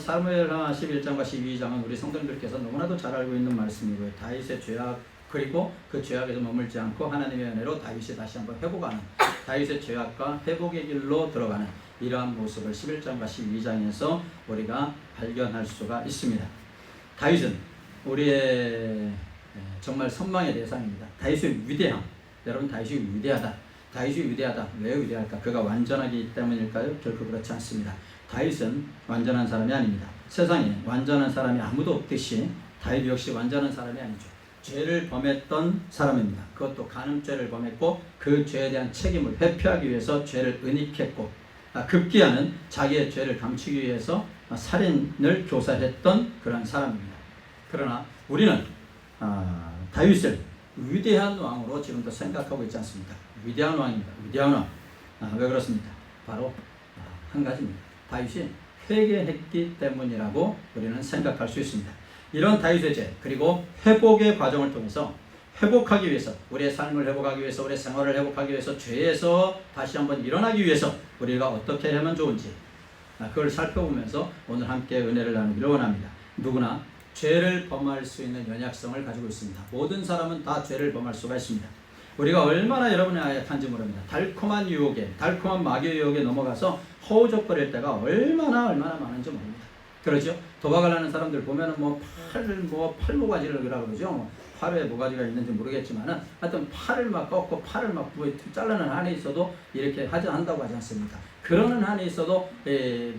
사무엘하 11장과 12장은 우리 성도님들께서 너무나도 잘 알고 있는 말씀이고요. 다윗의 죄악, 그리고 그 죄악에서 머물지 않고 하나님의 은혜로 다윗이 다시 한번 회복하는, 다윗의 죄악과 회복의 길로 들어가는 이러한 모습을 11장과 12장에서 우리가 발견할 수가 있습니다. 다윗은 우리의 정말 선망의 대상입니다. 다윗의 위대함, 여러분 다윗이 위대하다. 다윗이 위대하다. 왜 위대할까? 그가 완전하기 때문일까요? 결코 그렇지 않습니다. 다윗은 완전한 사람이 아닙니다. 세상에 완전한 사람이 아무도 없듯이 다윗 역시 완전한 사람이 아니죠. 죄를 범했던 사람입니다. 그것도 간음죄를 범했고 그 죄에 대한 책임을 회피하기 위해서 죄를 은닉했고 급기야는 자기의 죄를 감추기 위해서 살인을 교사했던 그런 사람입니다. 그러나 우리는 다윗을 위대한 왕으로 지금도 생각하고 있지 않습니까? 위대한 왕입니다. 위대한 왕. 왜 그렇습니까? 바로 한 가지입니다. 다윗이 회개했기 때문이라고 우리는 생각할 수 있습니다. 이런 다윗의 죄, 그리고 회복의 과정을 통해서 회복하기 위해서, 우리의 삶을 회복하기 위해서, 우리의 생활을 회복하기 위해서, 죄에서 다시 한번 일어나기 위해서 우리가 어떻게 하면 좋은지 그걸 살펴보면서 오늘 함께 은혜를 나누기를 원합니다. 누구나 죄를 범할 수 있는 연약성을 가지고 있습니다. 모든 사람은 다 죄를 범할 수가 있습니다. 우리가 얼마나 여러분의 약한지 모릅니다. 달콤한 유혹에, 달콤한 마귀의 유혹에 넘어가서 허우적거릴 때가 얼마나 많은지 모릅니다. 그렇죠? 도박을 하는 사람들 보면은 팔모가지를 그러죠. 팔에 모가지가 있는지 모르겠지만은 하여튼 팔을 막 꺾고 팔을 막 자르는 한이 있어도 이렇게 한다고 하지 않습니까? 그러는 한이 있어도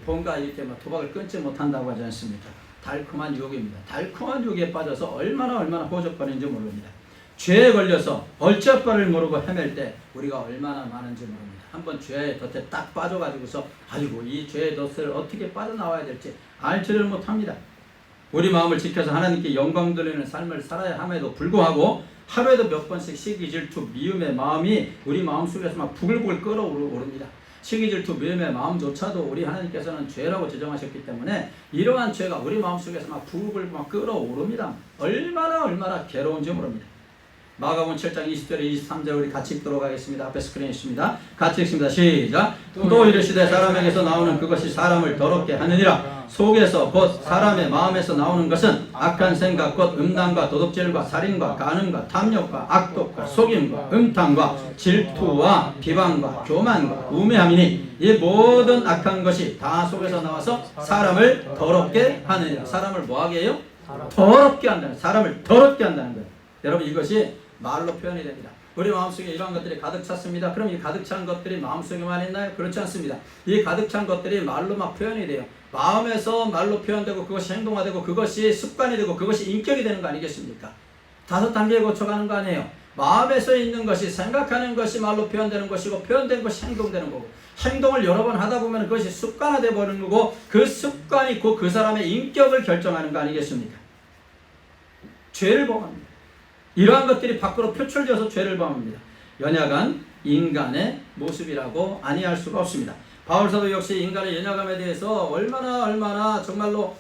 뭔가 이렇게 막 도박을 끊지 못한다고 하지 않습니까? 달콤한 유혹입니다. 달콤한 유혹에 빠져서 얼마나 허우적거리는지 모릅니다. 죄에 걸려서 어쩔 바를 모르고 헤맬 때 우리가 얼마나 많은지 모릅니다. 한번 죄의 덫에 딱 빠져가지고서 아이고 이 죄의 덫을 어떻게 빠져나와야 될지 알지를 못합니다. 우리 마음을 지켜서 하나님께 영광 돌리는 삶을 살아야 함에도 불구하고 하루에도 몇 번씩 시기, 질투, 미움의 마음이 우리 마음속에서 막 부글부글 끓어오릅니다. 시기, 질투, 미움의 마음조차도 우리 하나님께서는 죄라고 지정하셨기 때문에 이러한 죄가 우리 마음속에서 막 부글부글 막 끓어오릅니다. 얼마나 괴로운지 모릅니다. 마가복음 7장 20절에 23절 우리 같이 읽도록 하겠습니다. 앞에 스크린에 있습니다. 같이 읽습니다. 시작. 또 이르시되 사람에게서 나오는 그것이 사람을 더럽게 하느니라. 속에서 곧 사람의 마음에서 나오는 것은 악한 생각 곧 음란과 도둑질과 살인과 간음과 탐욕과 악독과 속임과 음탕과 질투와 비방과 교만과 우매함이니 이 모든 악한 것이 다 속에서 나와서 사람을 더럽게 하느니라. 사람을 뭐하게 해요? 더럽게 한다는, 사람을 더럽게 한다는 거예요. 여러분 이것이 말로 표현이 됩니다. 우리 마음속에 이러한 것들이 가득 찼습니다. 그럼 이 가득 찬 것들이 마음속에만 있나요? 그렇지 않습니다. 이 가득 찬 것들이 말로 막 표현이 돼요. 마음에서 말로 표현되고 그것이 행동화되고 그것이 습관이 되고 그것이 인격이 되는 거 아니겠습니까? 5단계에 거쳐가는 거 아니에요. 마음에서 있는 것이, 생각하는 것이 말로 표현되는 것이고 표현된 것이 행동되는 거고 행동을 여러 번 하다 보면 그것이 습관화되어 버리는 거고 그 습관이 곧 그 사람의 인격을 결정하는 거 아니겠습니까? 죄를 범합니다. 이러한 것들이 밖으로 표출되어서 죄를 범합니다. 연약한 인간의 모습이라고 아니할 수가 없습니다. 바울사도 역시 인간의 연약함에 대해서 얼마나 정말로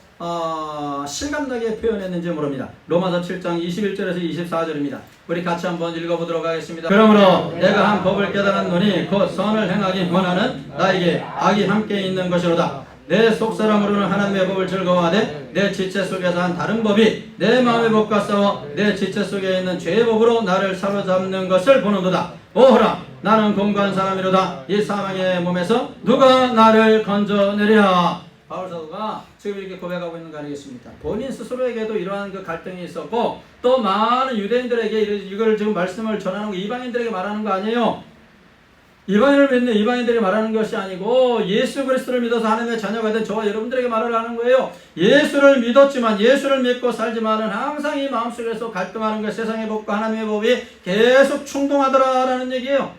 실감나게 표현했는지 모릅니다. 로마서 7장 21절에서 24절입니다. 우리 같이 한번 읽어보도록 하겠습니다. 그러므로 내가 한 법을 깨달았노니 곧 선을 행하기 원하는 나에게 악이 함께 있는 것이로다. 내 속사람으로는 하나님의 법을 즐거워하되 내 지체 속에서 한 다른 법이 내 마음의 법과 싸워 내 지체 속에 있는 죄의 법으로 나를 사로잡는 것을 보는도다. 오호라 나는 공고한 사람이로다. 이 사망의 몸에서 누가 나를 건져내랴. 바울사도가 지금 이렇게 고백하고 있는 거 아니겠습니까? 본인 스스로에게도 이러한 그 갈등이 있었고 또 많은 유대인들에게 이걸 지금 말씀을 전하는 거, 이방인들에게 말하는 거 아니에요. 이방인을 믿는 이방인들이 말하는 것이 아니고 예수 그리스도를 믿어서 하나님의 자녀가 된 저와 여러분들에게 말을 하는 거예요. 예수를 믿었지만, 예수를 믿고 살지만은 항상 이 마음속에서 갈등하는 것, 세상의 법과 하나님의 법이 계속 충동하더라라는 얘기예요.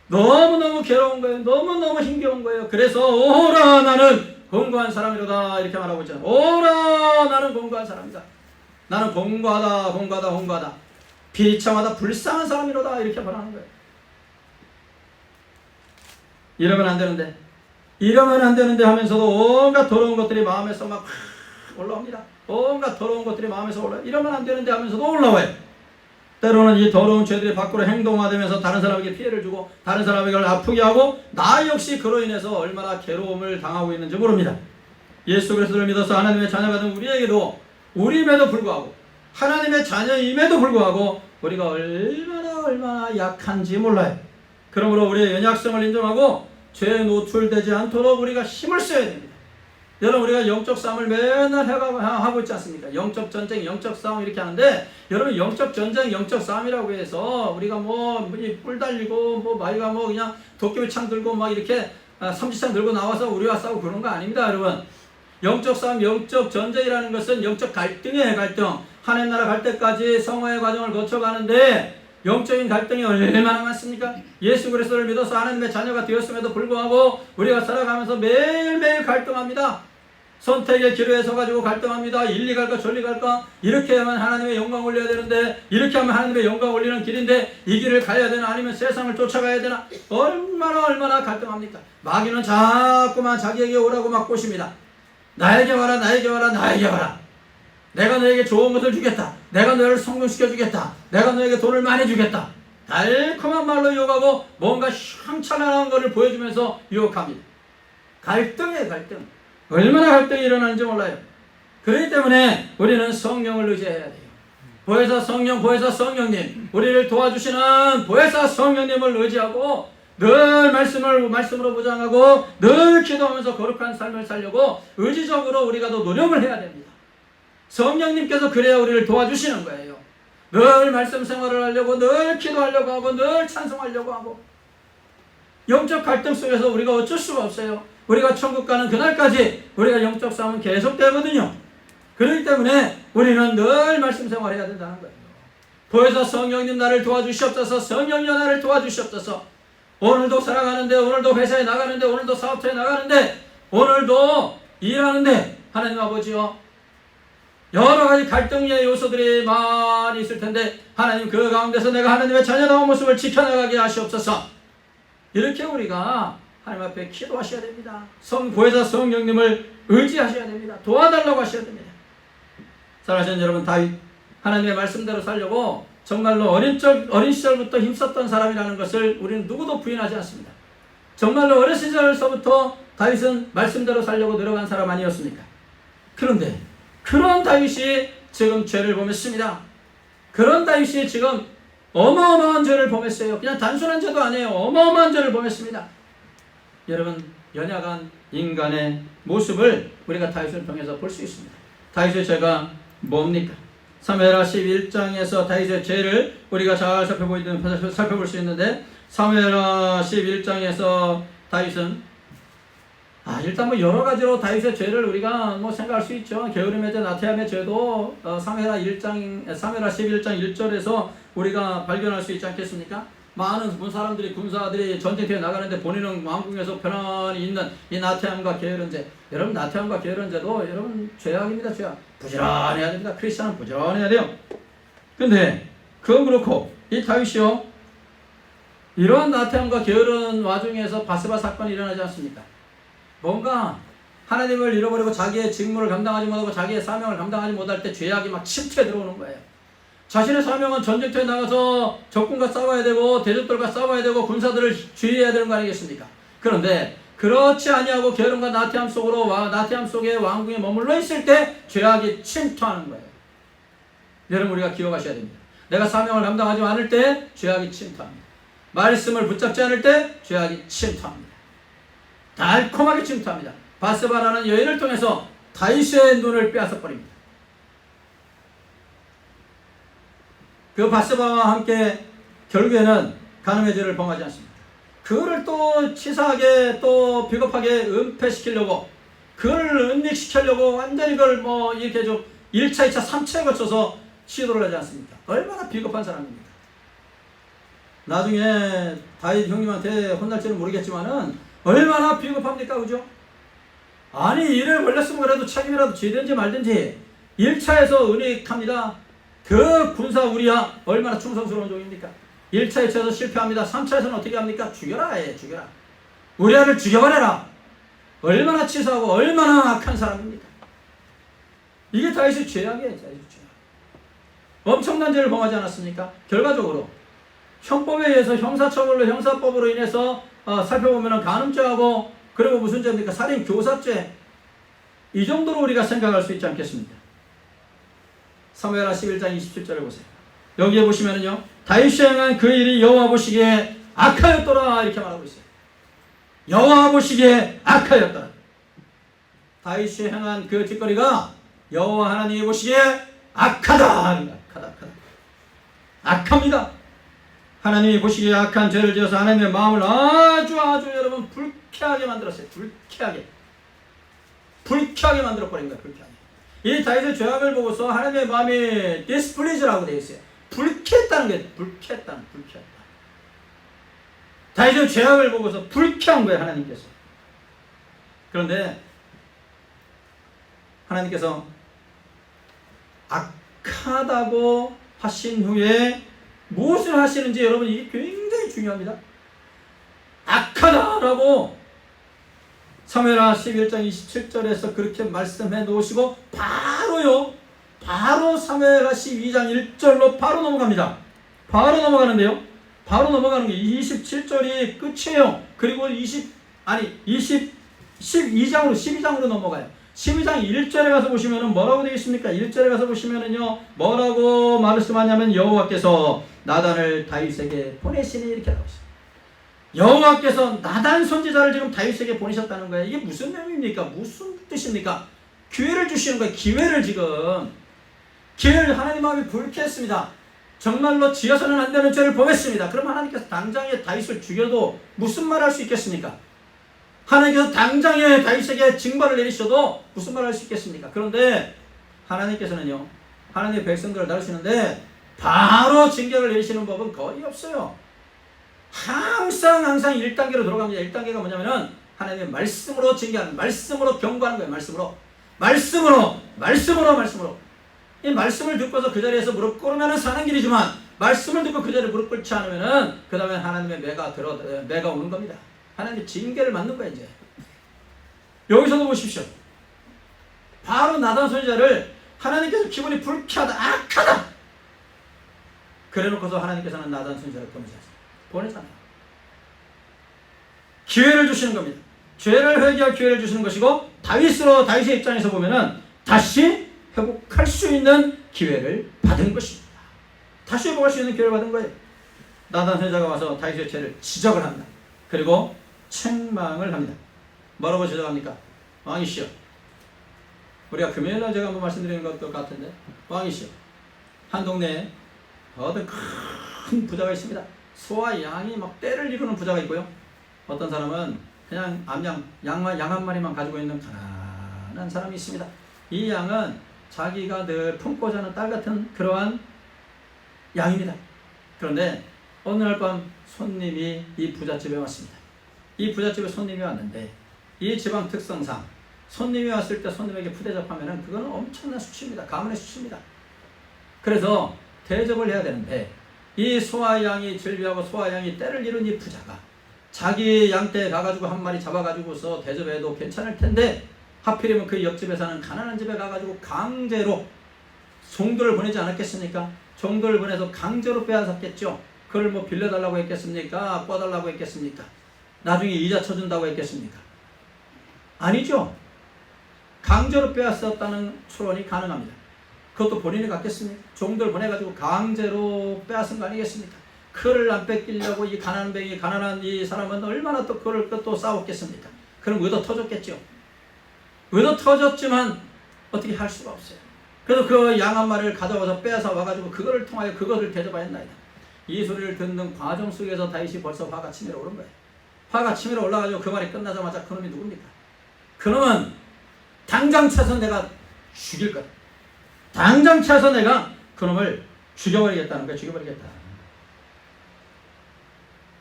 너무너무 괴로운 거예요. 너무너무 힘겨운 거예요. 그래서 오라 나는 공고한 사람이로다 이렇게 말하고 있잖아요. 오라 나는 공고한 사람이다. 나는 공고하다 비참하다 불쌍한 사람이로다 이렇게 말하는 거예요. 이러면 안 되는데 하면서도 온갖 더러운 것들이 마음에서 막 올라옵니다. 온갖 더러운 것들이 마음에서 올라와요. 이러면 안 되는데 하면서도 올라와요. 때로는 이 더러운 죄들이 밖으로 행동화되면서 다른 사람에게 피해를 주고 다른 사람에게 아프게 하고 나 역시 그로 인해서 얼마나 괴로움을 당하고 있는지 모릅니다. 예수 그리스도를 믿어서 하나님의 자녀가 된 우리에게도 우리임에도 불구하고 하나님의 자녀임에도 불구하고 우리가 얼마나 약한지 몰라요. 그러므로 우리의 연약성을 인정하고 죄에 노출되지 않도록 우리가 힘을 써야 됩니다. 여러분 우리가 영적 싸움을 맨날 하고 있지 않습니까? 영적 전쟁, 영적 싸움 이렇게 하는데 여러분 영적 전쟁, 영적 싸움이라고 해서 우리가 뿔 달리고 마이가 그냥 도깨비 창 들고 막 이렇게 삼지창 들고 나와서 우리와 싸우고 그런 거 아닙니다, 여러분. 영적 싸움, 영적 전쟁이라는 것은 영적 갈등이에요, 갈등. 하나님 나라 갈 때까지 성화의 과정을 거쳐가는데 영적인 갈등이 얼마나 많습니까? 예수 그리스도를 믿어서 하나님의 자녀가 되었음에도 불구하고 우리가 살아가면서 매일매일 갈등합니다. 선택의 기로에 서가지고 갈등합니다. 일리 갈까 저리 갈까? 이렇게 하면 하나님의 영광 올려야 되는데 이렇게 하면 하나님의 영광 올리는 길인데 이 길을 가야 되나 아니면 세상을 쫓아가야 되나? 얼마나 갈등합니까? 마귀는 자꾸만 자기에게 오라고 막 꼬십니다. 나에게 와라, 나에게 와라, 나에게 와라. 내가 너에게 좋은 것을 주겠다. 내가 너를 성공시켜 주겠다. 내가 너에게 돈을 많이 주겠다. 달콤한 말로 유혹하고 뭔가 샹찬한 것을 보여주면서 유혹합니다. 갈등이에요, 갈등. 얼마나 갈등이 일어나는지 몰라요. 그렇기 때문에 우리는 성령을 의지해야 돼요. 보혜사 성령, 보혜사 성령님, 우리를 도와주시는 보혜사 성령님을 의지하고 늘 말씀으로 보장하고 늘 기도하면서 거룩한 삶을 살려고 의지적으로 우리가 더 노력을 해야 됩니다. 성령님께서 그래야 우리를 도와주시는 거예요. 늘 말씀 생활을 하려고 늘 기도하려고 하고 늘 찬송하려고 하고 영적 갈등 속에서 우리가 어쩔 수가 없어요. 우리가 천국 가는 그날까지 우리가 영적 싸움은 계속되거든요. 그렇기 때문에 우리는 늘 말씀 생활해야 된다는 거예요. 보혜사 성령님 나를 도와주시옵소서. 성령님 나를 도와주시옵소서. 오늘도 살아가는데 오늘도 회사에 나가는데 오늘도 사업터에 나가는데 오늘도 일하는데 하나님 아버지요 여러 가지 갈등의 요소들이 많이 있을 텐데 하나님 그 가운데서 내가 하나님의 자녀다운 모습을 지켜나가게 하시옵소서. 이렇게 우리가 하나님 앞에 기도하셔야 됩니다. 보혜사 성령님을 의지하셔야 됩니다. 도와달라고 하셔야 됩니다. 사랑하시는 여러분, 다윗 하나님의 말씀대로 살려고 정말로 어린 시절부터 힘썼던 사람이라는 것을 우리는 누구도 부인하지 않습니다. 정말로 어린 시절서부터 다윗은 말씀대로 살려고 노력한 사람 아니었습니까? 그런데 그런 다윗이 지금 죄를 범했습니다. 그런 다윗이 지금 어마어마한 죄를 범했어요. 그냥 단순한 죄도 아니에요. 어마어마한 죄를 범했습니다. 여러분, 연약한 인간의 모습을 우리가 다윗을 통해서 볼 수 있습니다. 다윗의 죄가 뭡니까? 사무엘하 11장에서 다윗의 죄를 우리가 잘 살펴볼 수 있는데 사무엘하 11장에서 다윗은 일단 여러 가지로 다윗의 죄를 우리가 생각할 수 있죠. 게으름의 죄, 나태함의 죄도 사무엘하 11장 1절에서 우리가 발견할 수 있지 않겠습니까? 많은 군사들이 전쟁터에 나가는데 본인은 왕궁에서 편안히 있는 이 나태함과 게으른 죄. 여러분, 나태함과 게으른 죄도 여러분 죄악입니다. 죄악. 부지런해야 됩니다. 크리스찬은 부지런해야 돼요. 근데 그건 그렇고 이 다윗이요, 이러한 나태함과 게으른 와중에서 바세바 사건이 일어나지 않습니까? 뭔가 하나님을 잃어버리고 자기의 직무를 감당하지 못하고 자기의 사명을 감당하지 못할 때 죄악이 막 침투해 들어오는 거예요. 자신의 사명은 전쟁터에 나가서 적군과 싸워야 되고 대적들과 싸워야 되고 군사들을 주의해야 되는 거 아니겠습니까? 그런데 그렇지 아니하고 게으름과 나태함 속에 왕궁에 머물러 있을 때 죄악이 침투하는 거예요. 여러분, 우리가 기억하셔야 됩니다. 내가 사명을 감당하지 않을 때 죄악이 침투합니다. 말씀을 붙잡지 않을 때 죄악이 침투합니다. 달콤하게 침투합니다. 바세바라는 여인을 통해서 다윗의 눈을 빼앗아 버립니다. 그 바세바와 함께 결국에는 간음의 죄를 범하지 않습니다. 그거를 또 치사하게 또 비겁하게 은폐시키려고, 그걸 은닉시키려고 완전히 그걸 이렇게 좀 1차, 2차, 3차에 거쳐서 시도를 하지 않습니까? 얼마나 비겁한 사람입니까? 나중에 다윗 형님한테 혼날지는 모르겠지만은 얼마나 비겁합니까? 그죠? 아니, 일을 벌렸으면 그래도 책임이라도 지든지 말든지 1차에서 은닉합니다. 그 군사 우리야 얼마나 충성스러운 종입니까? 1차, 2차에서 실패합니다. 3차에서는 어떻게 합니까? 죽여라. 죽여라. 우리아를 죽여버려라. 얼마나 치사하고 얼마나 악한 사람입니까? 이게 다윗의 죄악이에요. 다윗의 죄악. 엄청난 죄를 범하지 않았습니까? 결과적으로 형법에 의해서 형사법으로 인해서 살펴보면 간음죄하고, 그리고 무슨 죄입니까? 살인 교사죄. 이 정도로 우리가 생각할 수 있지 않겠습니까? 사무엘하 11장 27절에 보세요. 여기에 보시면은요, 다윗이 행한 그 일이 여호와 보시기에 악하였더라 이렇게 말하고 있어요. 여호와 보시기에 악하였더라. 다윗이 행한 그 짓거리가 여호와 하나님이 보시기에 악하다. 악합니다. 하나님이 보시기에 악한 죄를 지어서 하나님의 마음을 아주 여러분 불쾌하게 만들었어요. 불쾌하게 만들어버린 거예요. 불쾌하게. 이 다윗의 죄악을 보고서 하나님의 마음이 displeasure라고 되어 있어요. 불쾌했다는 게 불쾌했다. 다윗의 죄악을 보고서 불쾌한 거예요. 하나님께서. 그런데 하나님께서 악하다고 하신 후에 무엇을 하시는지 여러분 이게 굉장히 중요합니다. 악하다라고 사무엘하 11장 27절에서 그렇게 말씀해 놓으시고 바로 사무엘하 12장 1절로 바로 넘어갑니다. 바로 넘어가는데요. 바로 넘어가는 게 27절이 끝이에요. 그리고 12장으로 넘어가요. 12장 1절에 가서 보시면은 뭐라고 되어 있습니까? 1절에 가서 보시면은요, 뭐라고 말씀하냐면 여호와께서 나단을 다윗에게 보내시니 이렇게 나오고 있어요. 여호와께서 나단 선지자를 지금 다윗에게 보내셨다는 거예요. 이게 무슨 내용입니까? 무슨 뜻입니까? 기회를 주시는 거예요. 기회를 하나님 마음이 불쾌했습니다. 정말로 지어서는 안 되는 죄를 범했습니다. 그럼 하나님께서 당장에 다윗을 죽여도 무슨 말 할 수 있겠습니까? 하나님께서 당장에 다윗에게 징벌을 내리셔도 무슨 말 할 수 있겠습니까? 그런데 하나님께서는요, 하나님의 백성들을 다루시는데 바로 징계를 내리시는 법은 거의 없어요. 항상 1단계로 들어갑니다. 1단계가 뭐냐면은 하나님의 말씀으로 징계하는, 말씀으로 경고하는 거예요. 말씀으로. 이 말씀을 듣고서 그 자리에서 무릎 꿇으면 사는 길이지만 말씀을 듣고 그 자리에 무릎 꿇지 않으면은 그 다음에 하나님의 매가 오는 겁니다. 하나님의 징계를 맞는 거예요. 이제 여기서도 보십시오. 바로 나단 선지자를 하나님께서 기분이 불쾌하다, 악하다 그래놓고서 하나님께서는 나단 선지자를 보내잖아요. 기회를 주시는 겁니다. 죄를 회개할 기회를 주시는 것이고 다윗의 입장에서 보면은 다시 회복할 수 있는 기회를 받은 것입니다. 다시 회복할 수 있는 기회를 받은 거예요. 나단 선지자가 와서 다윗의 죄를 지적을 합니다. 그리고 책망을 합니다. 뭐라고 지적합니까? 왕이시여, 우리가 금요일날 제가 한번 말씀드리는 것도 같은데, 왕이시여, 한 동네에 어떤 큰 부자가 있습니다. 소와 양이 막 떼를 이루는 부자가 있고요. 어떤 사람은 그냥 양 한 마리만 가지고 있는 가난한 사람이 있습니다. 이 양은 자기가 늘 품고 자는 딸 같은 그러한 양입니다. 그런데 어느 날 밤 손님이 이 부잣집에 왔습니다. 이 부잣집에 손님이 왔는데 이 지방 특성상 손님이 왔을 때 손님에게 푸대접하면은 그거는 엄청난 수치입니다. 가문의 수치입니다. 그래서 대접을 해야 되는데 이 소와 양이 즐비하고 소와 양이 떼를 이룬 이 부자가 자기 양떼에 가가지고 한 마리 잡아가지고서 대접해도 괜찮을 텐데 하필이면 그 옆집에 사는 가난한 집에 가가지고 강제로 종들을 보내지 않았겠습니까? 종들을 보내서 강제로 빼앗았겠죠. 그걸 뭐 빌려달라고 했겠습니까? 꿔달라고 했겠습니까? 나중에 이자 쳐준다고 했겠습니까? 아니죠. 강제로 빼앗았다는 추론이 가능합니다. 그것도 본인이 갖겠습니까? 종들 보내가지고 강제로 빼앗은 거 아니겠습니까? 그를 안 뺏기려고 이 가난한 이 사람은 얼마나 또 그걸 또 싸웠겠습니까? 그럼 의도 터졌겠죠. 의도 터졌지만 어떻게 할 수가 없어요. 그래서 그 양 한 마리를 가져와서 빼앗아 와가지고 그거를 통하여 그것을 대접하였나이다. 이 소리를 듣는 과정 속에서 다윗이 벌써 화가 치밀어 오른 거예요. 화가 치밀어 올라가지고 그 말이 끝나자마자 그놈이 누굽니까? 그놈은 당장 차서 내가 죽일 거야. 당장 차서 내가 그놈을 죽여버리겠다는 거야. 죽여버리겠다.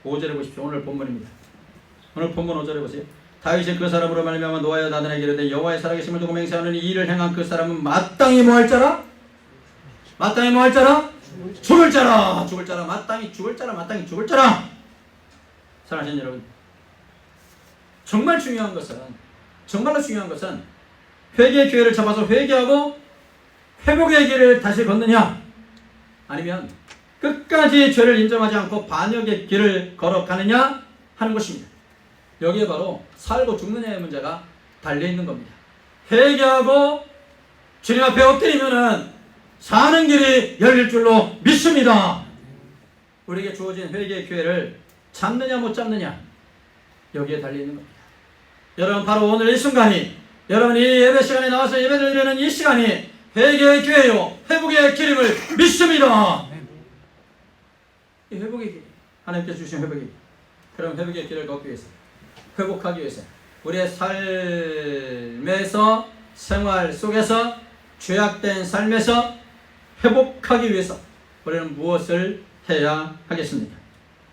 5절에 보십시오. 오늘 본문입니다. 오늘 본문 5절에 보세요. 다윗이 그 사람으로 말미암아 노하여 나단에게 이르되 여호와의 살아계심을 두고 맹세하노니 이 일을 행한 그 사람은 마땅히 뭐할 자라? 마땅히 뭐할 자라? 죽을 자라. 마땅히 죽을 자라. 사랑하시는 여러분, 정말로 중요한 것은 회개의 기회를 잡아서 회개하고 회복의 길을 다시 걷느냐, 아니면 끝까지 죄를 인정하지 않고 반역의 길을 걸어가느냐 하는 것입니다. 여기에 바로 살고 죽느냐의 문제가 달려있는 겁니다. 회개하고 주님 앞에 엎드리면은 사는 길이 열릴 줄로 믿습니다. 우리에게 주어진 회개의 기회를 잡느냐 못 잡느냐, 여기에 달려있는 겁니다. 여러분, 바로 오늘 이 순간이, 여러분 이 예배 시간에 나와서 예배를 드리는 이 시간이 회개의 기회요, 회복의 길임을 믿습니다. 이 회복의 길, 하나님께서 주신 회복의 길. 그럼 회복의 길을 걷기 위해서, 회복하기 위해서, 우리의 삶에서, 생활 속에서, 죄악된 삶에서 회복하기 위해서 우리는 무엇을 해야 하겠습니까?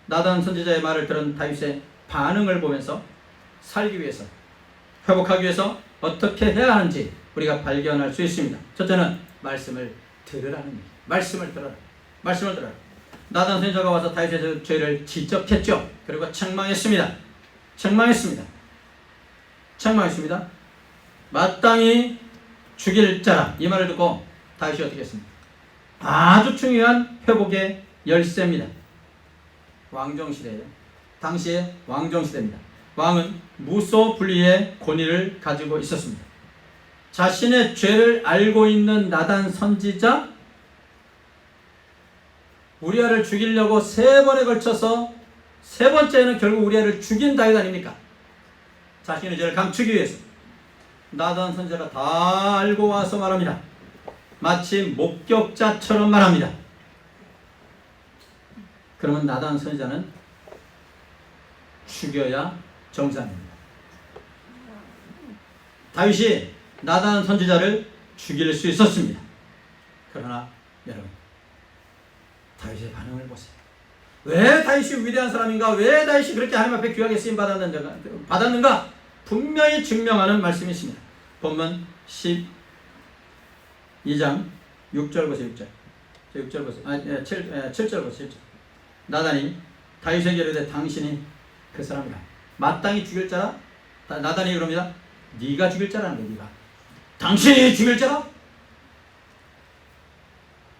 나단 선지자의 말을 들은 다윗의 반응을 보면서 살기 위해서, 회복하기 위해서 어떻게 해야 하는지 우리가 발견할 수 있습니다. 첫째는 말씀을 들으라는 얘기. 말씀을 들어라. 말씀을 들어라. 나단 선지자가 와서 다윗의 죄를 지적했죠. 그리고 책망했습니다. 책망했습니다. 마땅히 죽일 자라, 이 말을 듣고 다윗이 어떻게 했습니까? 아주 중요한 회복의 열쇠입니다. 왕정시대예요. 당시의 왕정시대입니다. 왕은 무소불위의 권위를 가지고 있었습니다. 자신의 죄를 알고 있는 나단 선지자, 우리아를 죽이려고 3번에 걸쳐서 3번째는 결국 우리아를 죽인 다윗 아닙니까? 자신의 죄를 감추기 위해서 나단 선지자가 다 알고 와서 말합니다. 마치 목격자처럼 말합니다. 그러면 나단 선지자는 죽여야 정상입니다. 다윗이 나단 선지자를 죽일 수 있었습니다. 그러나 여러분, 다윗의 반응을 보세요. 왜 다윗이 위대한 사람인가? 왜 다윗이 그렇게 하나님 앞에 귀하게 쓰임 받았는가? 분명히 증명하는 말씀이 있습니다. 본문 12장 6절 보세요. 6절 보세요. 7절 보세요. 7절. 나단이 다윗에게 이르되 당신이 그 사람이라. 마땅히 죽일 자라. 나단이 그럽니다. 네가 죽일 자라는 거야. 네가. 당신이 죽일 자라?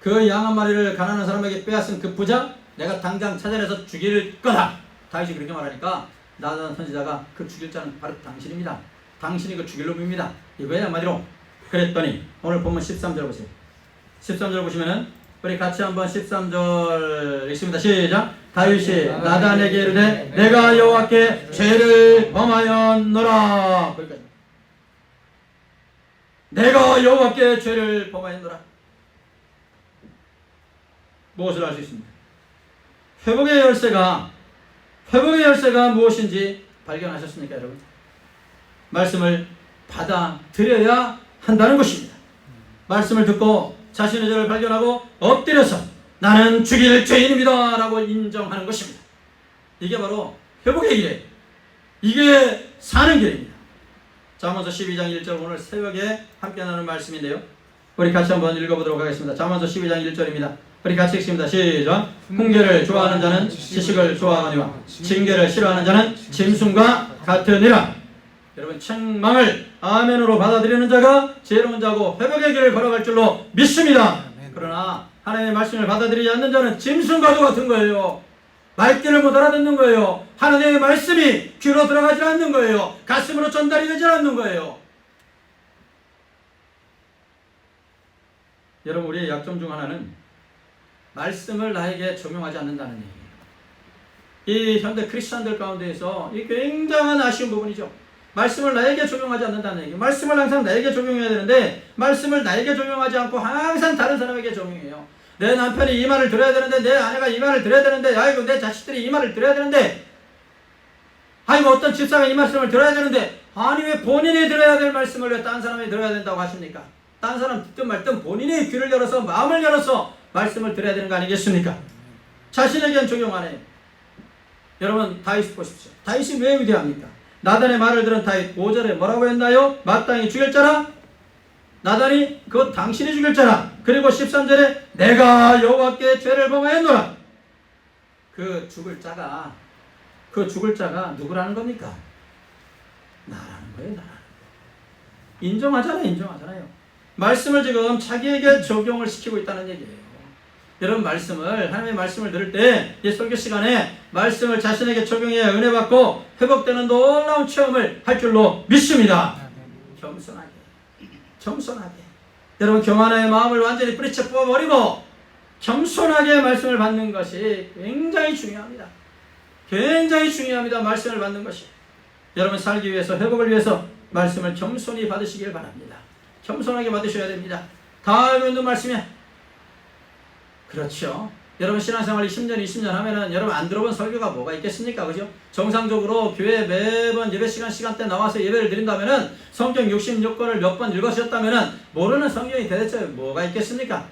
그 양 한 마리를 가난한 사람에게 빼앗은 그 부자, 내가 당장 찾아내서 죽일 거다. 다윗이 그렇게 말하니까 나단 선지자가 그 죽일 자는 바로 당신입니다. 당신이 그 죽일 놈입니다. 이거야 한마디로. 그랬더니 오늘 본문 13절 보세요. 13절 보시면은 우리 같이 한번 13절 읽습니다. 시작. 다윗이 나단에게 이르되 내가 여호와께 죄를 범하였노라. 거기까지. 내가 여호와께 죄를 범하였노라. 무엇을 알 수 있습니까? 회복의 열쇠가 무엇인지 발견하셨습니까, 여러분? 말씀을 받아들여야 한다는 것입니다. 말씀을 듣고 자신의 죄를 발견하고 엎드려서 나는 죽일 죄인입니다 라고 인정하는 것입니다. 이게 바로 회복의 길이에요. 이게 사는 길입니다. 잠언서 12장 1절, 오늘 새벽에 함께 나누는 말씀인데요, 우리 같이 한번 읽어보도록 하겠습니다. 잠언서 12장 1절입니다. 우리 같이 읽습니다. 시작. 훈계를 좋아하는 자는 지식을 좋아하거니와 징계를 싫어하는 자는 짐승과 같으니라. 여러분, 책망을 아멘으로 받아들이는 자가 지혜로운 자고 회복의 길을 걸어갈 줄로 믿습니다. 그러나 하나님의 말씀을 받아들이지 않는 자는 짐승과도 같은 거예요. 말귀를 못 알아듣는 거예요. 하나님의 말씀이 귀로 들어가지 않는 거예요. 가슴으로 전달이 되지 않는 거예요. 여러분, 우리의 약점 중 하나는 말씀을 나에게 적용하지 않는다는 얘기예요. 이 현대 크리스찬들 가운데에서 이 굉장한 아쉬운 부분이죠. 말씀을 나에게 적용하지 않는다는 얘기. 말씀을 항상 나에게 적용해야 되는데 말씀을 나에게 적용하지 않고 항상 다른 사람에게 적용해요. 내 남편이 이 말을 들어야 되는데, 내 아내가 이 말을 들어야 되는데, 아이고 내 자식들이 이 말을 들어야 되는데, 아이고 어떤 집사가 이 말씀을 들어야 되는데, 아니 왜 본인이 들어야 될 말씀을 왜 딴 사람이 들어야 된다고 하십니까? 딴 사람 듣든 말든 본인이 귀를 열어서 마음을 열어서 말씀을 들어야 되는 거 아니겠습니까? 자신에게는 적용 안 해요. 여러분, 다윗 보십시오. 다윗이 왜 위대합니까? 나단의 말을 들은 다윗 5절에 뭐라고 했나요? 마땅히 죽일 자라. 나단이 그것 당신이 죽일 자라. 그리고 13절에 내가 여호와께 죄를 범하였노라. 그 죽을 자가 누구라는 겁니까? 나라는 거예요. 나라는 거예요. 인정하잖아요. 말씀을 지금 자기에게 적용을 시키고 있다는 얘기예요. 여러분, 하나님의 말씀을 들을 때, 이 설교 시간에 말씀을 자신에게 적용해야 은혜 받고 회복되는 놀라운 체험을 할 줄로 믿습니다. 겸손하게. 겸손하게. 여러분 교만의 마음을 완전히 뿌리쳐 뽑아버리고 겸손하게 말씀을 받는 것이 굉장히 중요합니다. 굉장히 중요합니다. 말씀을 받는 것이. 여러분 살기 위해서, 회복을 위해서 말씀을 겸손히 받으시길 바랍니다. 겸손하게 받으셔야 됩니다. 다 알고 있는 말씀이야. 그렇죠. 여러분 신앙생활 10년, 20년 하면은 여러분 안 들어본 설교가 뭐가 있겠습니까? 그죠? 정상적으로 교회 매번 예배 시간대 나와서 예배를 드린다면은 성경 66권을 몇 번 읽으셨다면은 모르는 성경이 도대체 뭐가 있겠습니까?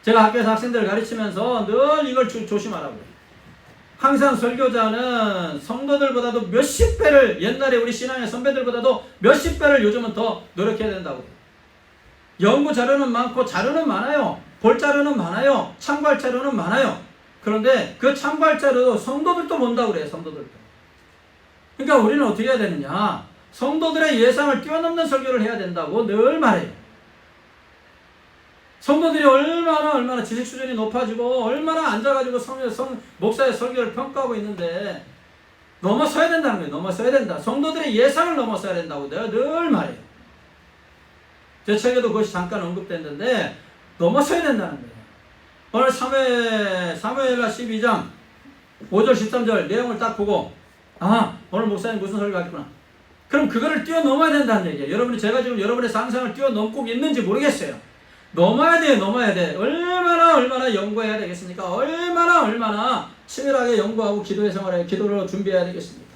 제가 학교에서 학생들을 가르치면서 늘 이걸 조심하라고요. 항상 설교자는 성도들보다도 몇십 배를, 옛날에 우리 신앙의 선배들보다도 몇십 배를 요즘은 더 노력해야 된다고. 연구 자료는 많고 자료는 많아요. 볼 자료는 많아요. 참고할 자료는 많아요. 그런데 그 참고할 자료도 성도들도 본다고 그래요. 성도들도. 그러니까 우리는 어떻게 해야 되느냐, 성도들의 예상을 뛰어넘는 설교를 해야 된다고 늘 말해요. 성도들이 얼마나 지식 수준이 높아지고 얼마나 앉아가지고 목사의 설교를 평가하고 있는데 넘어서야 된다는 거예요. 넘어서야 된다. 성도들의 예상을 넘어서야 된다고 내가 늘 말해요. 제 책에도 그것이 잠깐 언급됐는데 넘어서야 된다는 거예요. 오늘 사무엘하 12장 5절 13절 내용을 딱 보고 오늘 목사님 무슨 설교 하겠구나. 그럼 그거를 뛰어넘어야 된다는 얘기예요. 여러분이, 제가 지금 여러분의 상상을 뛰어넘고 있는지 모르겠어요. 넘어야 돼. 얼마나 연구해야 되겠습니까? 얼마나 치밀하게 연구하고 기도의 생활에 기도를 준비해야 되겠습니까?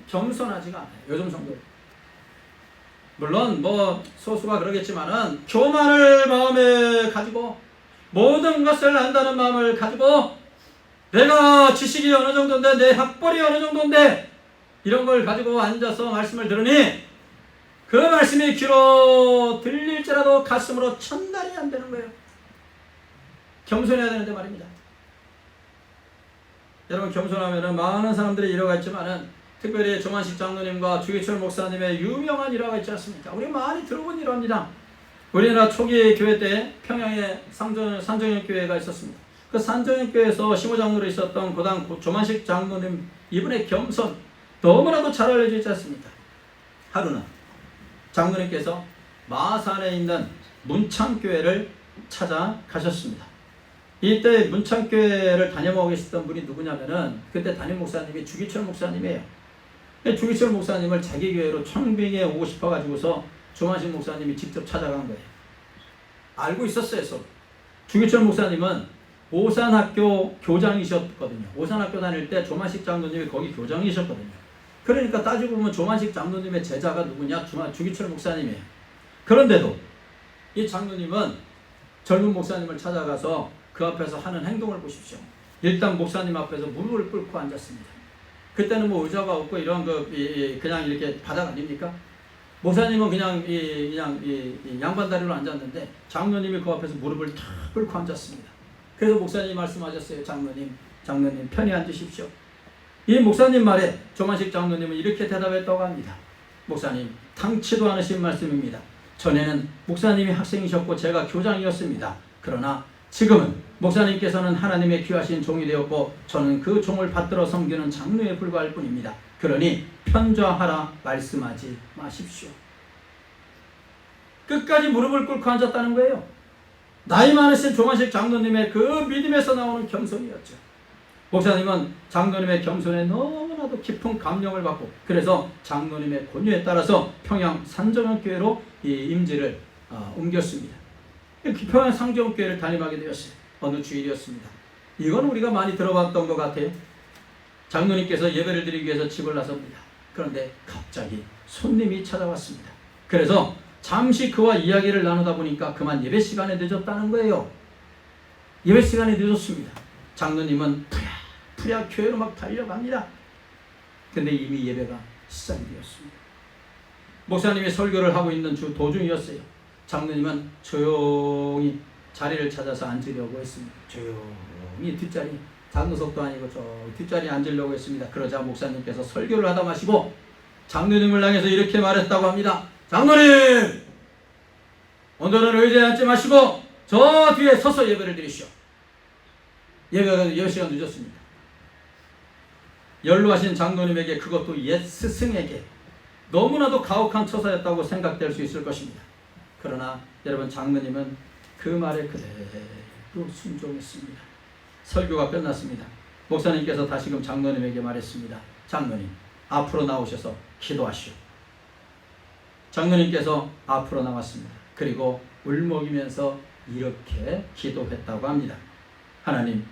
겸손하지가 않아요. 요즘 성도. 물론 소수가 그러겠지만은 교만을 마음에 가지고 모든 것을 안다는 마음을 가지고 내가 지식이 어느 정도인데 내 학벌이 어느 정도인데 이런 걸 가지고 앉아서 말씀을 들으니 그 말씀이 귀로 들릴지라도 가슴으로 전달이 안 되는 거예요. 겸손해야 되는데 말입니다. 여러분 겸손하면은 많은 사람들이 일화가 있지만은 특별히 조만식 장로님과 주기철 목사님의 유명한 일화가 있지 않습니까? 우리 많이 들어본 일화입니다. 우리나라 초기 교회 때 평양에 산정현교회가 있었습니다. 그 산정현교회에서 심호장로로 있었던 고당 조만식 장로님, 이분의 겸손 너무나도 잘 알려져 있지 않습니까? 하루는 장로님께서 마산에 있는 문창교회를 찾아가셨습니다. 이때 문창교회를 다녀보고 계셨던 분이 누구냐면은 그때 담임 목사님이 주기철 목사님이에요. 주기철 목사님을 자기 교회로 청빙에 오고 싶어가지고서 조만식 목사님이 직접 찾아간 거예요. 알고 있었어요. 주기철 목사님은 오산학교 교장이셨거든요. 오산학교 다닐 때 조만식 장로님이 거기 교장이셨거든요. 그러니까 따지고 보면 조만식 장로님의 제자가 누구냐? 주기철 목사님이에요. 그런데도 이 장로님은 젊은 목사님을 찾아가서 그 앞에서 하는 행동을 보십시오. 일단 목사님 앞에서 무릎을 꿇고 앉았습니다. 그때는 의자가 없고 이런 그냥 이렇게 바닥 아닙니까? 목사님은 그냥 양반다리로 앉았는데 장로님이 그 앞에서 무릎을 탁 꿇고 앉았습니다. 그래서 목사님이 말씀하셨어요. 장로님 편히 앉으십시오. 이 목사님 말에 조만식 장로님은 이렇게 대답했다고 합니다. 목사님, 탕치도 않으신 말씀입니다. 전에는 목사님이 학생이셨고 제가 교장이었습니다. 그러나 지금은 목사님께서는 하나님의 귀하신 종이 되었고 저는 그 종을 받들어 섬기는 장로에 불과할 뿐입니다. 그러니 편좌하라 말씀하지 마십시오. 끝까지 무릎을 꿇고 앉았다는 거예요. 나이 많으신 조만식 장로님의 그 믿음에서 나오는 겸손이었죠. 목사님은 장로님의 겸손에 너무나도 깊은 감명을 받고 그래서 장로님의 권유에 따라서 평양 산정현교회로 이 임지를 옮겼습니다. 평양 산정현교회를 담임하게 되었어요. 어느 주일이었습니다. 이건 우리가 많이 들어봤던 것 같아요. 장로님께서 예배를 드리기 위해서 집을 나섭니다. 그런데 갑자기 손님이 찾아왔습니다. 그래서 잠시 그와 이야기를 나누다 보니까 그만 예배 시간에 늦었다는 거예요. 예배 시간에 늦었습니다. 장로님은 푸랴 교회로 막 달려갑니다. 근데 이미 예배가 시작이 되었습니다. 목사님이 설교를 하고 있는 도중이었어요. 장로님은 조용히 자리를 찾아서 앉으려고 했습니다. 조용히 뒷자리, 장로석도 아니고 저 뒷자리에 앉으려고 했습니다. 그러자 목사님께서 설교를 하다 마시고 장로님을 향해서 이렇게 말했다고 합니다. 장로님! 오늘은 의자에 앉지 마시고 저 뒤에 서서 예배를 드리시오. 예배 시간 늦었습니다. 연로하신 장로님에게, 그것도 옛 스승에게 너무나도 가혹한 처사였다고 생각될 수 있을 것입니다. 그러나 여러분, 장로님은 그 말에 그대로 순종했습니다. 설교가 끝났습니다. 목사님께서 다시금 장로님에게 말했습니다. 장로님, 앞으로 나오셔서 기도하시오. 장로님께서 앞으로 나왔습니다. 그리고 울먹이면서 이렇게 기도했다고 합니다. 하나님,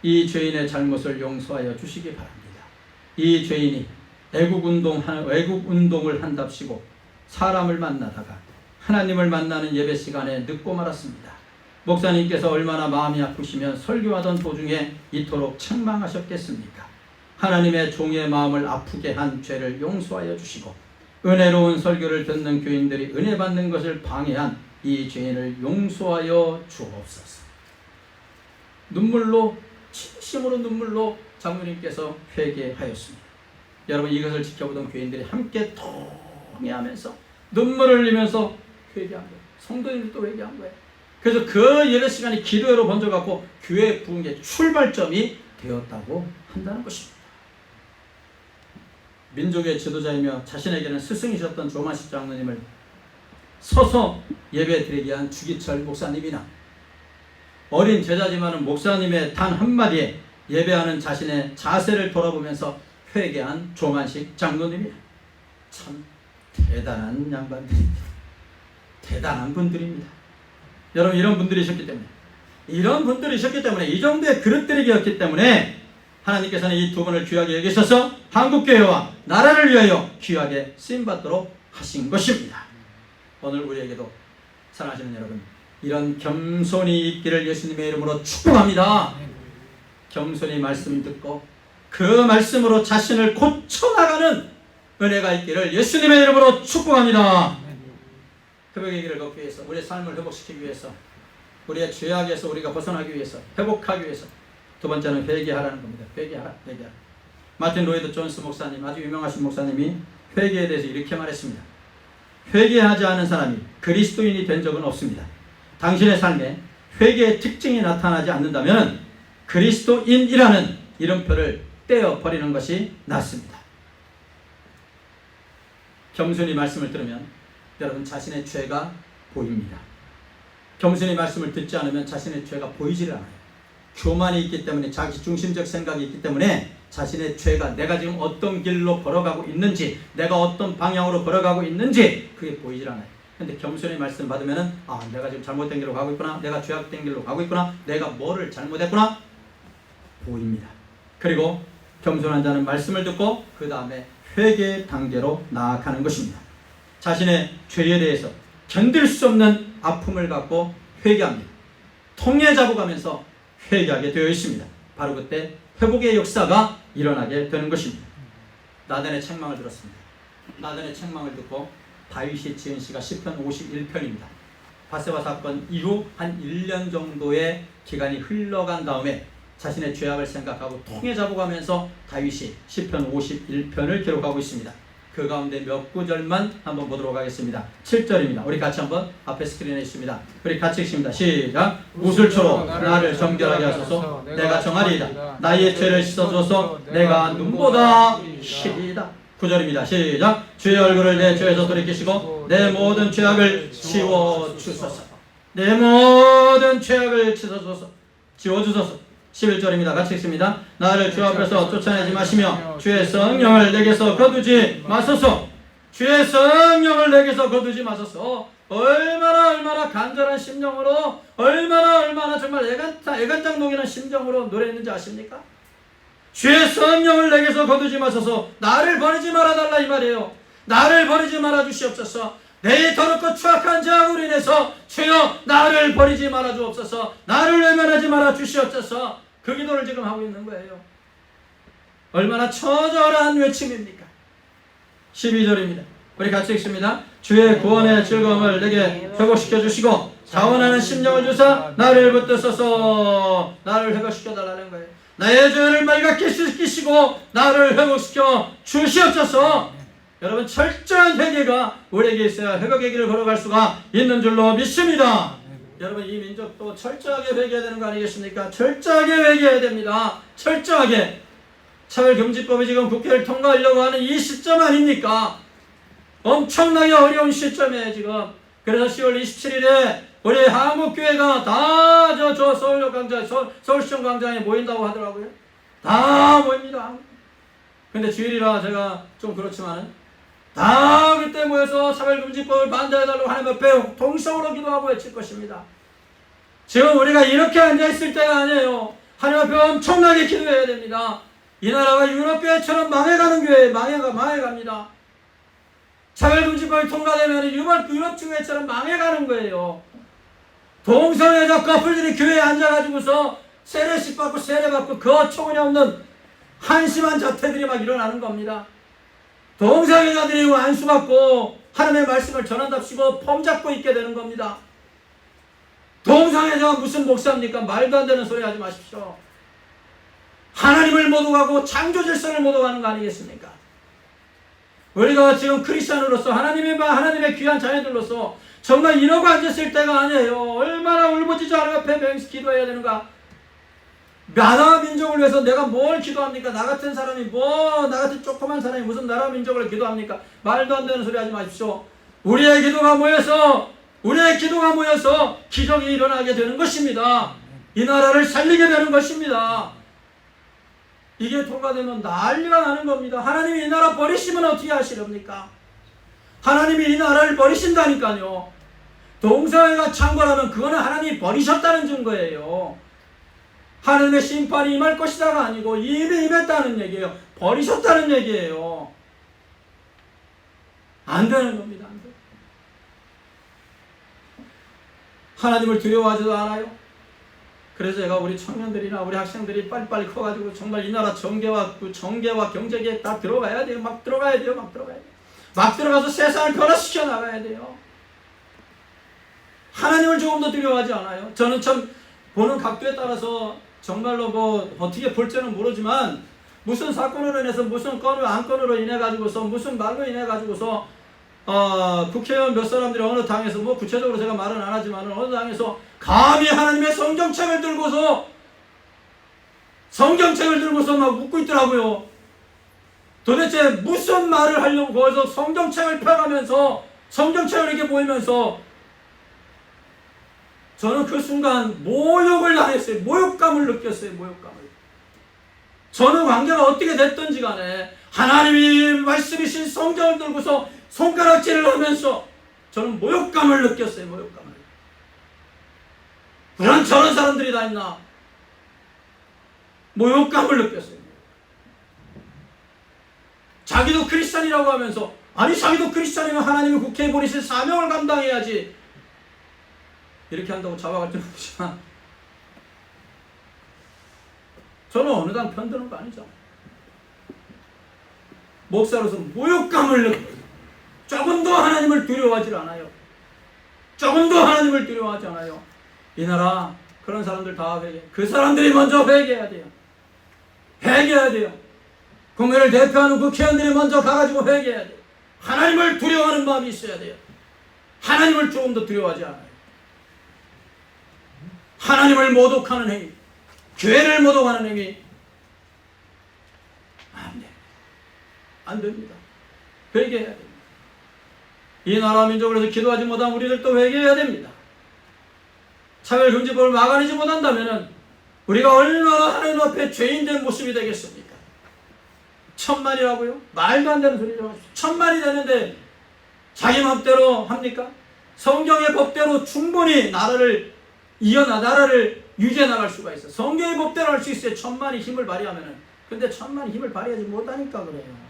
이 죄인의 잘못을 용서하여 주시기 바랍니다. 이 죄인이 애국 운동을 한답시고 사람을 만나다가 하나님을 만나는 예배 시간에 늦고 말았습니다. 목사님께서 얼마나 마음이 아프시면 설교하던 도중에 이토록 책망하셨겠습니까? 하나님의 종의 마음을 아프게 한 죄를 용서하여 주시고 은혜로운 설교를 듣는 교인들이 은혜 받는 것을 방해한 이 죄인을 용서하여 주옵소서. 눈물로, 진심으로 눈물로 장로님께서 회개하였습니다. 여러분, 이것을 지켜보던 교인들이 함께 통회하면서 눈물을 흘리면서 회개한 거예요. 성도님들도 회개한 거예요. 그래서 그 예배 시간이 기도회로 번져갖고 교회 부흥의 출발점이 되었다고 한다는 것입니다. 민족의 지도자이며 자신에게는 스승이셨던 조만식 장로님을 서서 예배 드리게 한 주기철 목사님이나 어린 제자지만은 목사님의 단 한마디에 예배하는 자신의 자세를 돌아보면서 회개한 조만식 장로님이나 참 대단한 양반들입니다. 대단한 분들입니다. 여러분, 이런 분들이셨기 때문에 이 정도의 그릇들이었기 때문에 하나님께서는 이 두 분을 귀하게 여기셔서 한국교회와 나라를 위하여 귀하게 쓰임받도록 하신 것입니다. 오늘 우리에게도 사랑하시는 여러분, 이런 겸손이 있기를 예수님의 이름으로 축복합니다. 겸손히 말씀 듣고 그 말씀으로 자신을 고쳐나가는 은혜가 있기를 예수님의 이름으로 축복합니다. 회복의 길을 걷기 위해서, 우리의 삶을 회복시키기 위해서, 우리의 죄악에서 우리가 벗어나기 위해서, 회복하기 위해서 두 번째는 회개하라는 겁니다. 회개하라. 마틴 로이드 존스 목사님, 아주 유명하신 목사님이 회개에 대해서 이렇게 말했습니다. 회개하지 않은 사람이 그리스도인이 된 적은 없습니다. 당신의 삶에 회개의 특징이 나타나지 않는다면 그리스도인이라는 이름표를 떼어버리는 것이 낫습니다. 겸손히 말씀을 들으면 여러분, 자신의 죄가 보입니다. 겸손히 말씀을 듣지 않으면 자신의 죄가 보이질 않아요. 교만이 있기 때문에, 자기중심적 생각이 있기 때문에 자신의 죄가, 내가 지금 어떤 길로 걸어가고 있는지, 내가 어떤 방향으로 걸어가고 있는지 그게 보이질 않아요. 근데 겸손히 말씀 받으면은, 내가 지금 잘못된 길로 가고 있구나, 내가 죄악된 길로 가고 있구나, 내가 뭐를 잘못했구나 보입니다. 그리고 겸손한 자는 말씀을 듣고 그 다음에 회개의 단계로 나아가는 것입니다. 자신의 죄에 대해서 견딜 수 없는 아픔을 갖고 회개합니다. 통해 잡아가면서 회개하게 되어 있습니다. 바로 그때 회복의 역사가 일어나게 되는 것입니다. 나단의 책망을 들었습니다. 나단의 책망을 듣고 다윗이 지은 시가 시편 51편입니다. 바세바 사건 이후 한 1년 정도의 기간이 흘러간 다음에 자신의 죄악을 생각하고 통해 잡아가면서 다윗이 시편 51편을 기록하고 있습니다. 그 가운데 몇 구절만 한번 보도록 하겠습니다. 7절입니다. 우리 같이 한번 앞에 스크린에 있습니다. 우리 같이 읽습니다. 시작. 우슬초로 나를 정결하게 하소서. 내가 정하리이다. 나의 죄를 씻어줘서 내가 눈보다 희리이다. 9절입니다. 시작. 주의 얼굴을 내 죄에서 돌이키시고 내 모든 죄악을 지워주소서. 내 모든 죄악을 지워주소서. 11절입니다. 같이 읽습니다. 나를 주 앞에서 쫓아내지 마시며 주의 성령을 내게서 거두지 마소서. 주의 성령을 내게서 거두지 마소서. 얼마나 간절한 심정으로, 얼마나 정말 애간장 녹이는 심정으로 노래했는지 아십니까? 주의 성령을 내게서 거두지 마소서. 나를 버리지 말아달라 이 말이에요. 나를 버리지 말아 주시옵소서. 내 더럽고 추악한 죄악으로 인해서 주여 나를 버리지 말아 주옵소서. 나를 외면하지 말아 주시옵소서. 그 기도를 지금 하고 있는 거예요. 얼마나 처절한 외침입니까? 12절입니다. 우리 같이 읽습니다. 주의 구원의 즐거움을 내게 회복시켜 주시고 자원하는 심령을 주사 나를 붙드소서. 나를 회복시켜 달라는 거예요. 나의 죄를 말갛게 씻기시고 나를 회복시켜 주시옵소서. 여러분, 철저한 회개가 우리에게 있어야 회복의 길을 걸어갈 수가 있는 줄로 믿습니다. 여러분, 이 민족도 철저하게 회개해야 되는 거 아니겠습니까? 철저하게 회개해야 됩니다. 철저하게. 차별금지법이 지금 국회를 통과하려고 하는 이 시점 아닙니까? 엄청나게 어려운 시점에 지금 그래서 10월 27일에 우리 한국교회가 다 저 서울역 광장, 서울시청 광장에 모인다고 하더라고요. 다 모입니다. 근데 주일이라 제가 좀 그렇지만 다 그때 모여서 차별금지법을 반대해달라고 하나님 앞에 동성으로 기도하고 외칠 것입니다. 지금 우리가 이렇게 앉아있을 때가 아니에요. 하나님 앞에 엄청나게 기도해야 됩니다. 이 나라가 유럽교회처럼 망해가는 교회 망해갑니다. 차별금지법이 통과되면 유럽교회처럼 망해가는 거예요. 동성애자 커플들이 교회에 앉아가지고서 세례식 받고 세례받고 그 어처구니없는 한심한 자태들이 막 일어나는 겁니다. 동성애자들이 안수받고 하나님의 말씀을 전한답시고 폼 잡고 있게 되는 겁니다. 동성애자가 무슨 목사입니까? 말도 안 되는 소리 하지 마십시오. 하나님을 모독하고 창조질서를 모독하는 거 아니겠습니까? 우리가 지금 크리스찬으로서 하나님의 귀한 자녀들로서 정말 이러고 앉았을 때가 아니에요. 얼마나 울부짖어 하나님 앞에 맹세 기도해야 되는가. 나라 민족을 위해서 내가 뭘 기도합니까? 나 같은 사람이 나 같은 조그만 사람이 무슨 나라 민족을 기도합니까? 말도 안 되는 소리 하지 마십시오. 우리의 기도가 모여서 기적이 일어나게 되는 것입니다. 이 나라를 살리게 되는 것입니다. 이게 통과되면 난리가 나는 겁니다. 하나님이 이 나라 버리시면 어떻게 하시렵니까? 하나님이 이 나라를 버리신다니까요. 동성애가 창궐하면 그거는 하나님이 버리셨다는 증거예요. 하나님의 심판이 임할 것이다가 아니고 이미 임했다는 얘기예요. 버리셨다는 얘기예요. 안 되는 겁니다. 안 돼. 하나님을 두려워하지도 않아요. 그래서 제가 우리 청년들이나 우리 학생들이 빨리빨리 커가지고 정말 이 나라 정계와 경제계에 다 들어가야 돼요. 막 들어가야 돼요. 막 들어가서 세상을 변화시켜 나가야 돼요. 하나님을 조금 더 두려워하지 않아요. 저는 참 보는 각도에 따라서 정말로 어떻게 볼지는 모르지만 무슨 사건으로 인해서 무슨 안건으로 인해 가지고서 무슨 말로 인해 가지고서 국회의원 몇 사람들이 어느 당에서 구체적으로 제가 말은 안 하지만 어느 당에서 감히 하나님의 성경책을 들고서 막 웃고 있더라고요. 도대체 무슨 말을 하려고 거기서 성경책을 펴가면서 성경책을 이렇게 보이면서 저는 그 순간 모욕을 당했어요. 모욕감을 느꼈어요. 저는 관계가 어떻게 됐든지 간에 하나님이 말씀이신 성경을 들고서 손가락질을 하면서 저는 모욕감을 느꼈어요. 그런 저런 사람들이 다 있나? 모욕감을 느꼈어요. 자기도 크리스찬이라고 하면서 자기도 크리스찬이면 하나님이 국회에 보내신 사명을 감당해야지 이렇게 한다고 잡아갈 줄 모르지만 저는 어느 당 편드는 거 아니죠. 목사로서 모욕감을 느껴요. 조금도 하나님을 두려워하지 않아요. 이 나라 그런 사람들 다 그 사람들이 먼저 회개해야 돼요. 국민을 대표하는 국회의원들이 먼저 가가지고 회개해야 돼요. 하나님을 두려워하는 마음이 있어야 돼요. 하나님을 조금 더 두려워하지 않아요. 하나님을 모독하는 행위, 교회를 모독하는 행위 안 됩니다. 회개해야 됩니다. 이 나라 민족을 위해서 기도하지 못한 우리들도 회개해야 됩니다. 차별금지법을 막아내지 못한다면 우리가 얼마나 하나님 앞에 죄인된 모습이 되겠습니까? 1000만이라고요? 말도 안 되는 소리죠. 1000만이 되는데 자기 마음대로 합니까? 성경의 법대로 충분히 나라를 유지해 나갈 수가 있어. 성경의 법대로 할 수 있어요. 1000만이 힘을 발휘하면은. 근데 1000만이 힘을 발휘하지 못하니까 그래요.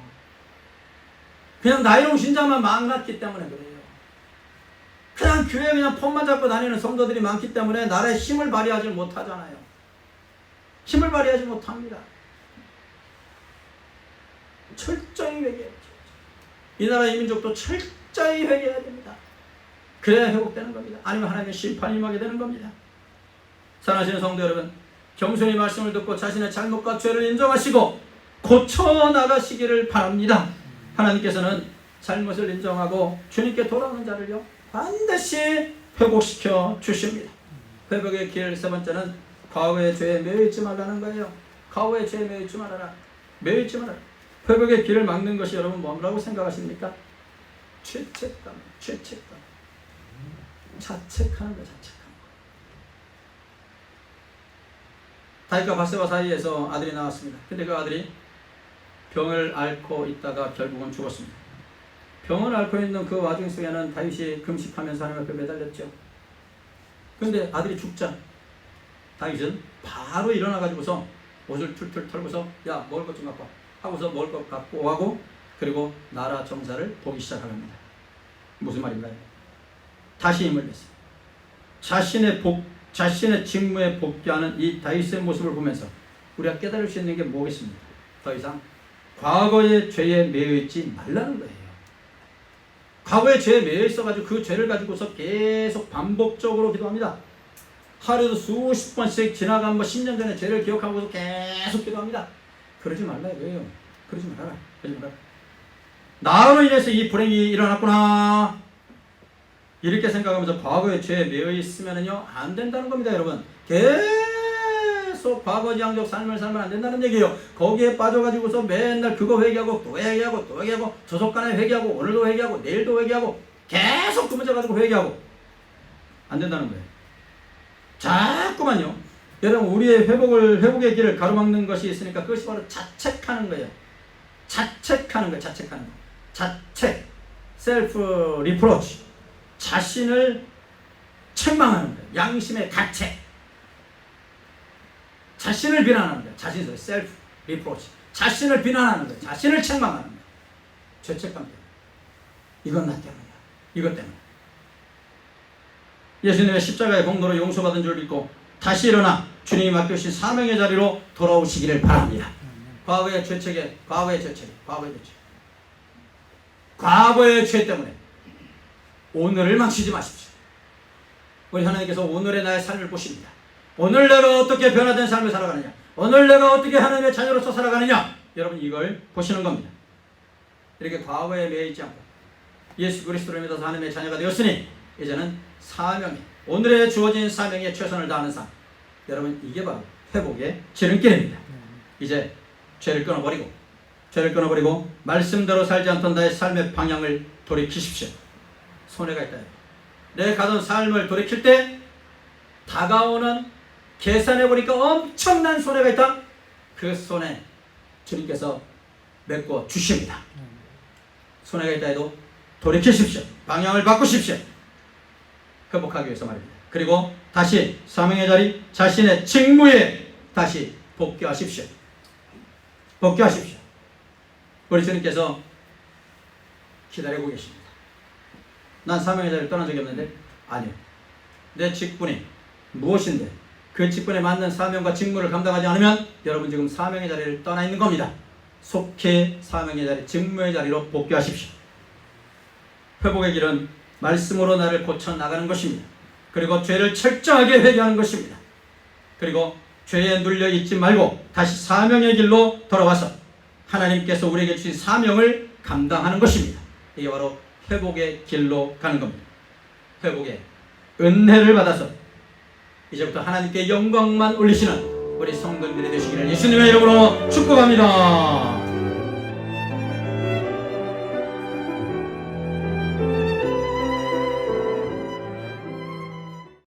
그냥 나이롱 신자만 망났기 때문에 그래요. 그냥 교회 그냥 폰만 잡고 다니는 성도들이 많기 때문에 나라에 힘을 발휘하지 못하잖아요. 힘을 발휘하지 못합니다. 철저히 회개해야죠. 이 나라 이민족도 철저히 회개해야 됩니다. 그래야 회복되는 겁니다. 아니면 하나님의 심판이 임하게 되는 겁니다. 사랑하시는 성도 여러분, 겸손히 말씀을 듣고 자신의 잘못과 죄를 인정하시고 고쳐나가시기를 바랍니다. 하나님께서는 잘못을 인정하고 주님께 돌아오는 자를요 반드시 회복시켜 주십니다. 회복의 길 세 번째는 과거의 죄에 매여있지 말라는 거예요. 과거의 죄에 매여있지 말아라. 회복의 길을 막는 것이 여러분 뭐라고 생각하십니까? 죄책감, 죄책감. 자책하는 거야, 자책하는 거. 다윗과 밧세바 사이에서 아들이 나왔습니다. 근데 그 아들이 병을 앓고 있다가 결국은 죽었습니다. 병을 앓고 있는 그 와중 속에는 다윗이 금식하면서 하나님 앞에 매달렸죠. 근데 아들이 죽자 다윗은 바로 일어나가지고서 옷을 툴툴 털고서 야 먹을 것 좀 갖고 와 하고서 먹을 것 갖고 하고 그리고 나라 정사를 보기 시작합니다. 무슨 말인가요? 다시 힘을 냈어요. 자신의 직무에 복귀하는 이 다윗의 모습을 보면서 우리가 깨달을 수 있는 게 뭐겠습니까? 더 이상 과거의 죄에 매여 있지 말라는 거예요. 과거의 죄에 매여 있어가지고 그 죄를 가지고서 계속 반복적으로 기도합니다. 하루에도 수십 번씩 지나간 10년 전의 죄를 기억하고서 계속 기도합니다. 그러지 말라 이거예요. 그러지 말아라. 그러지 말아라. 나로 인해서 이 불행이 일어났구나. 이렇게 생각하면서 과거의 죄에 매여 있으면은요 안 된다는 겁니다, 여러분. 계속 과거지향적 삶을 살면 안 된다는 얘기예요. 거기에 빠져가지고서 맨날 그거 회개하고 또 회개하고 또 회개하고 저속간에 회개하고 오늘도 회개하고 내일도 회개하고 계속 그 문제 가지고 회개하고 안 된다는 거예요. 자꾸만요. 여러분 우리의 회복의 길을 가로막는 것이 있으니까 그것이 바로 자책하는 거예요. 자책하는 거예요. 자책하는 거. 자책, 셀프 리프로치. 자신을 책망하는 거예요. 양심의 가책. 자신을 비난하는 거예요. 자신을 셀프 리프로치. 자신을 비난하는 거예요. 자신을 책망하는 거예요. 죄책감 때문에. 이건 나 때문이야. 이것 때문에. 예수님의 십자가의 공로로 용서받은 줄 믿고 다시 일어나 주님이 맡겨주신 사명의 자리로 돌아오시기를 바랍니다. 과거의 죄 때문에 오늘을 망치지 마십시오. 우리 하나님께서 오늘의 나의 삶을 보십니다. 오늘 내가 어떻게 변화된 삶을 살아가느냐, 오늘 내가 어떻게 하나님의 자녀로서 살아가느냐, 여러분 이걸 보시는 겁니다. 이렇게 과거에 매여 있지 않고 예수 그리스도를 믿어서 하나님의 자녀가 되었으니 이제는 사명에, 오늘의 주어진 사명에 최선을 다하는 삶. 여러분 이게 바로 회복의 지름길입니다. 이제 죄를 끊어버리고 말씀대로 살지 않던 나의 삶의 방향을 돌이키십시오. 손해가 있다. 내 가던 삶을 돌이킬 때 다가오는 계산해보니까 엄청난 손해가 있다. 그 손해 주님께서 메꿔 주십니다. 손해가 있다 해도 돌이키십시오. 방향을 바꾸십시오. 회복하기 위해서 말입니다. 그리고 다시 사명의 자리, 자신의 직무에 다시 복귀하십시오. 우리 주님께서 기다리고 계십니다. 난 사명의 자리를 떠난 적이 없는데, 아니요. 내 직분이 무엇인데 그 직분에 맞는 사명과 직무를 감당하지 않으면 여러분 지금 사명의 자리를 떠나 있는 겁니다. 속히 사명의 자리, 직무의 자리로 복귀하십시오. 회복의 길은 말씀으로 나를 고쳐나가는 것입니다. 그리고 죄를 철저하게 회개하는 것입니다. 그리고 죄에 눌려 있지 말고 다시 사명의 길로 돌아와서 하나님께서 우리에게 주신 사명을 감당하는 것입니다. 이게 바로 회복의 길로 가는 겁니다. 회복의 은혜를 받아서 이제부터 하나님께 영광만 올리시는 우리 성도님들이 되시기를 예수님의 이름으로 축복합니다.